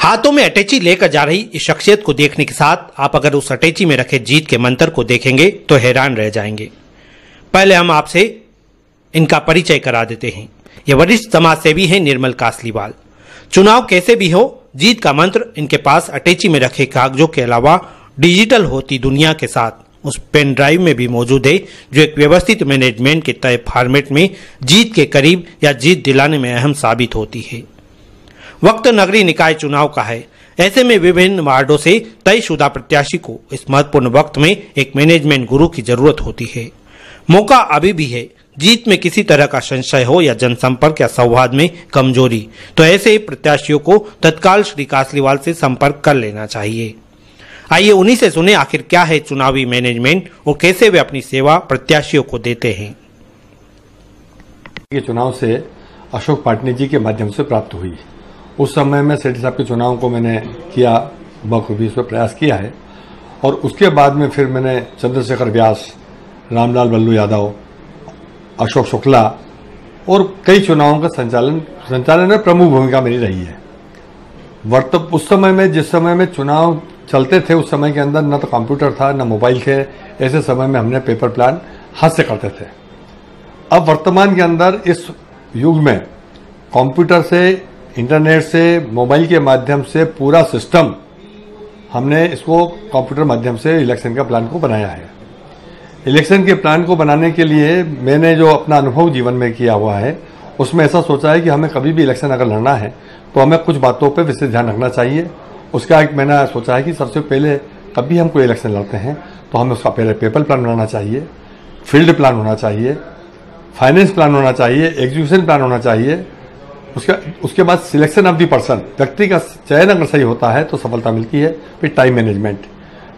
हाथों में अटैची लेकर जा रही इस शख्सियत को देखने के साथ आप अगर उस अटैची में रखे जीत के मंत्र को देखेंगे तो हैरान रह जाएंगे। पहले हम आपसे इनका परिचय करा देते हैं। ये वरिष्ठ समाज सेवी हैं निर्मल कासलीवाल। चुनाव कैसे भी हो, जीत का मंत्र इनके पास अटैची में रखे कागजों के अलावा डिजिटल होती दुनिया के साथ उस पेन ड्राइव में भी मौजूद है, जो एक व्यवस्थित मैनेजमेंट के तय फॉर्मेट में जीत के करीब या जीत दिलाने में अहम साबित होती है। वक्त नगरीय निकाय चुनाव का है, ऐसे में विभिन्न वार्डों से तयशुदा प्रत्याशी को इस महत्वपूर्ण वक्त में एक मैनेजमेंट गुरु की जरूरत होती है। मौका अभी भी है। जीत में किसी तरह का संशय हो या जनसंपर्क या संवाद में कमजोरी, तो ऐसे प्रत्याशियों को तत्काल श्री कासलीवाल से संपर्क कर लेना चाहिए। आइए उन्हीं से सुने आखिर क्या है चुनावी मैनेजमेंट और कैसे वे अपनी सेवा प्रत्याशियों को देते हैं। ये चुनाव से अशोक पाटनी जी के माध्यम से प्राप्त हुई। उस समय में सेठी साहब के चुनाव को मैंने किया, बखूबी उस पर प्रयास किया है। और उसके बाद में फिर मैंने चंद्रशेखर व्यास, रामलाल बल्लू यादव, अशोक शुक्ला और कई चुनावों का संचालन में प्रमुख भूमिका मेरी रही है। उस समय में जिस समय में चुनाव चलते थे उस समय के अंदर न तो कंप्यूटर था न मोबाइल थे। ऐसे समय में हमने पेपर प्लान हाथ से करते थे। अब वर्तमान के अंदर इस युग में कंप्यूटर से, इंटरनेट से, मोबाइल के माध्यम से पूरा सिस्टम हमने इसको कंप्यूटर माध्यम से इलेक्शन का प्लान को बनाया है। इलेक्शन के प्लान को बनाने के लिए मैंने जो अपना अनुभव जीवन में किया हुआ है उसमें ऐसा सोचा है कि हमें कभी भी इलेक्शन अगर लड़ना है तो हमें कुछ बातों पे विशेष ध्यान रखना चाहिए। उसका एक मैंने सोचा है कि सबसे पहले कभी हम कोई इलेक्शन लड़ते हैं तो हमें उसका पहले पेपर प्लान बनाना चाहिए, फील्ड प्लान होना चाहिए, फाइनेंस प्लान होना चाहिए, एग्जीक्यूशन प्लान होना चाहिए। उसके बाद सिलेक्शन ऑफ द पर्सन, व्यक्ति का चयन अगर सही होता है तो सफलता मिलती है। फिर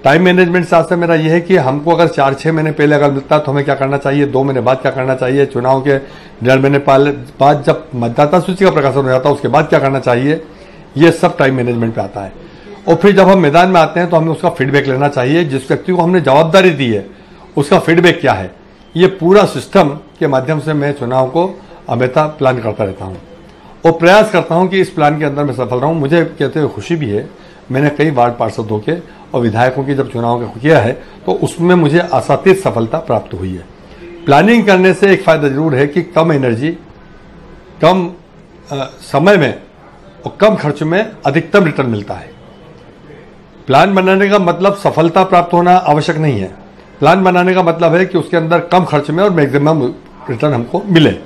टाइम मैनेजमेंट से आशा मेरा यह है कि हमको अगर 4-6 महीने पहले अगर मिलता है तो हमें क्या करना चाहिए, 2 महीने बाद क्या करना चाहिए, चुनाव के 1.5 महीने बाद जब मतदाता सूची का प्रकाशन हो जाता है उसके बाद क्या करना चाहिए, ये सब टाइम मैनेजमेंट पे आता है। और फिर जब हम मैदान में आते हैं तो हमें उसका फीडबैक लेना चाहिए। जिस व्यक्ति को हमने जवाबदारी दी है उसका फीडबैक क्या है, ये पूरा सिस्टम के माध्यम से मैं चुनाव को हमेशा प्लान करता रहता हूँ और प्रयास करता हूँ कि इस प्लान के अंदर मैं सफल रहूँ। मुझे कहते हुए खुशी भी है, मैंने कई वार्ड पार्षदों के और विधायकों की जब चुनाव किया है तो उसमें मुझे आशातीत सफलता प्राप्त हुई है। प्लानिंग करने से एक फायदा जरूर है कि कम एनर्जी, कम समय में और कम खर्च में अधिकतम रिटर्न मिलता है। प्लान बनाने का मतलब सफलता प्राप्त होना आवश्यक नहीं है। प्लान बनाने का मतलब है कि उसके अंदर कम खर्च में और मैक्सिमम रिटर्न हमको मिले।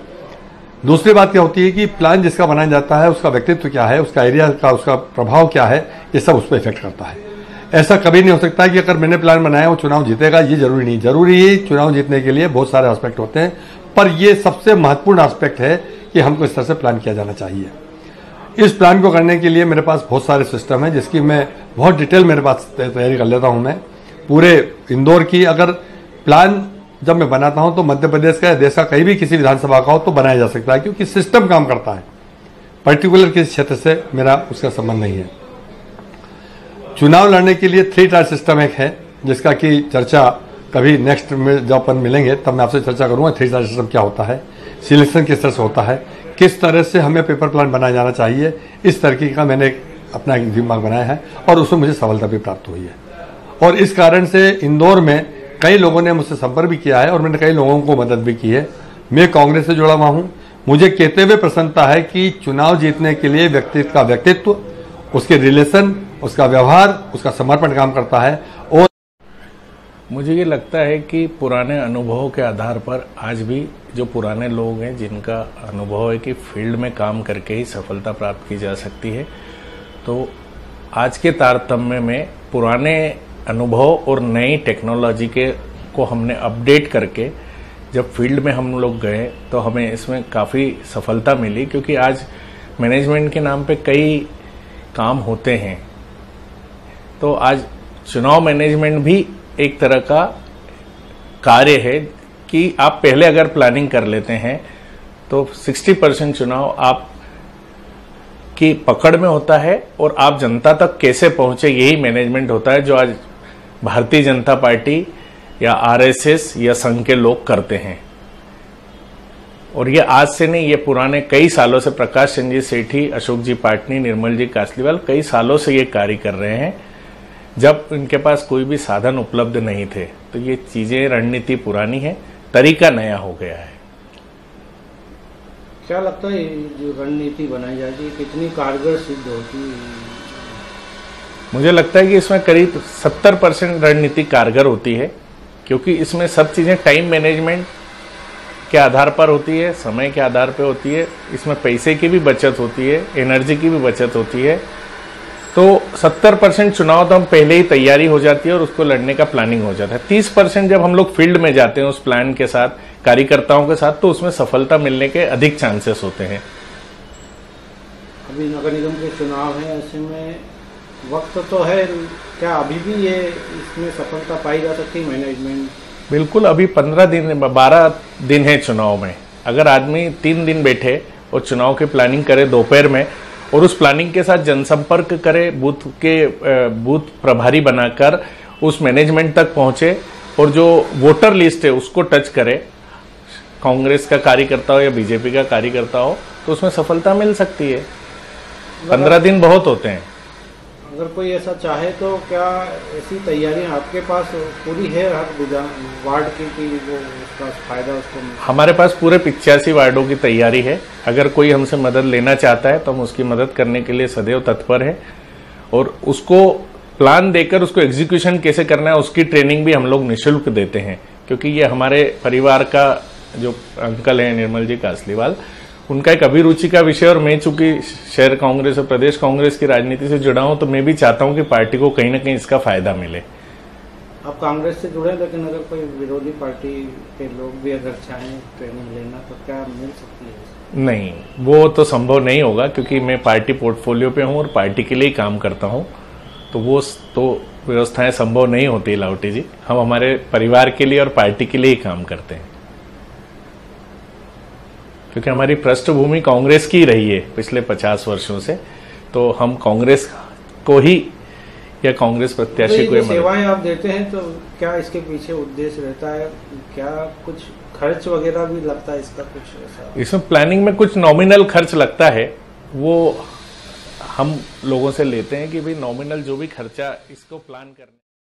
दूसरी बात क्या होती है कि प्लान जिसका बनाया जाता है उसका व्यक्तित्व क्या है, उसका एरिया का, उसका प्रभाव क्या है, ये सब उस पर इफेक्ट करता है। ऐसा कभी नहीं हो सकता कि अगर मैंने प्लान बनाया वो चुनाव जीतेगा, ये जरूरी नहीं। जरूरी है चुनाव जीतने के लिए बहुत सारे एस्पेक्ट होते हैं, पर ये सबसे महत्वपूर्ण एस्पेक्ट है कि हमको इस तरह से प्लान किया जाना चाहिए। इस प्लान को करने के लिए मेरे पास बहुत सारे सिस्टम है जिसकी मैं बहुत डिटेल मेरे पास तैयारी कर लेता हूं। मैं पूरे इंदौर की अगर प्लान जब मैं बनाता हूं तो मध्य प्रदेश का या देश का कहीं भी किसी विधानसभा का हो तो बनाया जा सकता है, क्योंकि सिस्टम काम करता है। पर्टिकुलर किसी क्षेत्र से मेरा उसका संबंध नहीं है। चुनाव लड़ने के लिए 3 टायर सिस्टम एक है जिसका कि चर्चा कभी नेक्स्ट में जब अपन मिलेंगे तब मैं आपसे चर्चा करूंगा। 3 टायर सिस्टम क्या होता है, सिलेक्शन किस तरह से होता है, किस तरह से हमें पेपर प्लान बनाया जाना चाहिए, इस तरीके का मैंने अपना एक दिमाग बनाया है और उसमें मुझे सफलता भी प्राप्त हुई है। और इस कारण से इंदौर में कई लोगों ने मुझसे संपर्क भी किया है और मैंने कई लोगों को मदद भी की है। मैं कांग्रेस से जुड़ा हुआ हूं। मुझे कहते हुए प्रसन्नता है कि चुनाव जीतने के लिए व्यक्ति का व्यक्तित्व, उसके रिलेशन, उसका व्यवहार, उसका समर्पण काम करता है। और मुझे ये लगता है कि पुराने अनुभवों के आधार पर आज भी जो पुराने लोग हैं जिनका अनुभव है कि फील्ड में काम करके ही सफलता प्राप्त की जा सकती है, तो आज के तारतम्य में पुराने अनुभव और नई टेक्नोलॉजी को हमने अपडेट करके जब फील्ड में हम लोग गए तो हमें इसमें काफ़ी सफलता मिली, क्योंकि आज मैनेजमेंट के नाम पे कई काम होते हैं। तो आज चुनाव मैनेजमेंट भी एक तरह का कार्य है कि आप पहले अगर प्लानिंग कर लेते हैं तो 60% चुनाव आप की पकड़ में होता है और आप जनता तक कैसे पहुंचे यही मैनेजमेंट होता है, जो आज भारतीय जनता पार्टी या आरएसएस या संघ के लोग करते हैं। और ये आज से नहीं, ये पुराने कई सालों से प्रकाश चंद्र जी सेठी, अशोक जी पाटनी, निर्मल जी कासलीवाल कई सालों से ये कार्य कर रहे हैं। जब इनके पास कोई भी साधन उपलब्ध नहीं थे, तो ये चीजें, रणनीति पुरानी है, तरीका नया हो गया है। क्या लगता है जो रणनीति बनाई जाती है कितनी कारगर सिद्ध होती है? मुझे लगता है कि इसमें करीब 70% रणनीति कारगर होती है, क्योंकि इसमें सब चीजें टाइम मैनेजमेंट के आधार पर होती है, समय के आधार पर होती है, इसमें पैसे की भी बचत होती है, एनर्जी की भी बचत होती है। तो 70% चुनाव तो हम पहले ही तैयारी हो जाती है और उसको लड़ने का प्लानिंग हो जाता है। 30% जब हम लोग फील्ड में जाते हैं उस प्लान के साथ, कार्यकर्ताओं के साथ, तो उसमें सफलता मिलने के अधिक चांसेस होते हैं। अभी नगर निगम के चुनाव है, ऐसे में वक्त तो है, क्या अभी भी ये इसमें सफलता पाई जा सकती है मैनेजमेंट? बिल्कुल, अभी 12 दिन है चुनाव में। अगर आदमी 3 दिन बैठे और चुनाव की प्लानिंग करे दोपहर में, और उस प्लानिंग के साथ जनसंपर्क करे, बूथ प्रभारी बनाकर उस मैनेजमेंट तक पहुंचे और जो वोटर लिस्ट है उसको टच करे, कांग्रेस का कार्यकर्ता हो या बीजेपी का कार्यकर्ता हो, तो उसमें सफलता मिल सकती है। 15 दिन बहुत होते हैं। अगर कोई ऐसा चाहे तो क्या ऐसी तैयारियां आपके पास पूरी है हर वार्ड की कि वो उसका फायदा उसको? हमारे पास पूरे 85 वार्डों की तैयारी है। अगर कोई हमसे मदद लेना चाहता है तो हम उसकी मदद करने के लिए सदैव तत्पर है, और उसको प्लान देकर उसको एग्जीक्यूशन कैसे करना है उसकी ट्रेनिंग भी हम लोग निःशुल्क देते हैं। क्योंकि ये हमारे परिवार का जो अंकल है निर्मल जी कासलीवाल, उनका एक अभिरुचि का विषय, और मैं चूंकि शहर कांग्रेस और प्रदेश कांग्रेस की राजनीति से जुड़ा हूं, तो मैं भी चाहता हूं कि पार्टी को कहीं ना कहीं इसका फायदा मिले। आप कांग्रेस से जुड़े, लेकिन अगर कोई विरोधी पार्टी के लोग भी अगर चाहें ट्रेनिंग लेना तो क्या मिल सकती है? नहीं, वो तो संभव नहीं होगा, क्योंकि मैं पार्टी पोर्टफोलियो पे हूं और पार्टी के लिए ही काम करता हूं, तो वो तो व्यवस्थाएं संभव नहीं होती लावटी जी। हम हमारे परिवार के लिए और पार्टी के लिए ही काम करते हैं, क्योंकि हमारी पृष्ठभूमि कांग्रेस की रही है पिछले 50 वर्षों से, तो हम कांग्रेस को ही या कांग्रेस प्रत्याशी को सेवाएं आप देते हैं, तो क्या इसके पीछे उद्देश्य रहता है? क्या कुछ खर्च वगैरह भी लगता है इसका कुछ ऐसा? इसमें प्लानिंग में कुछ नॉमिनल खर्च लगता है, वो हम लोगों से लेते हैं कि भाई नॉमिनल जो भी खर्चा इसको प्लान करने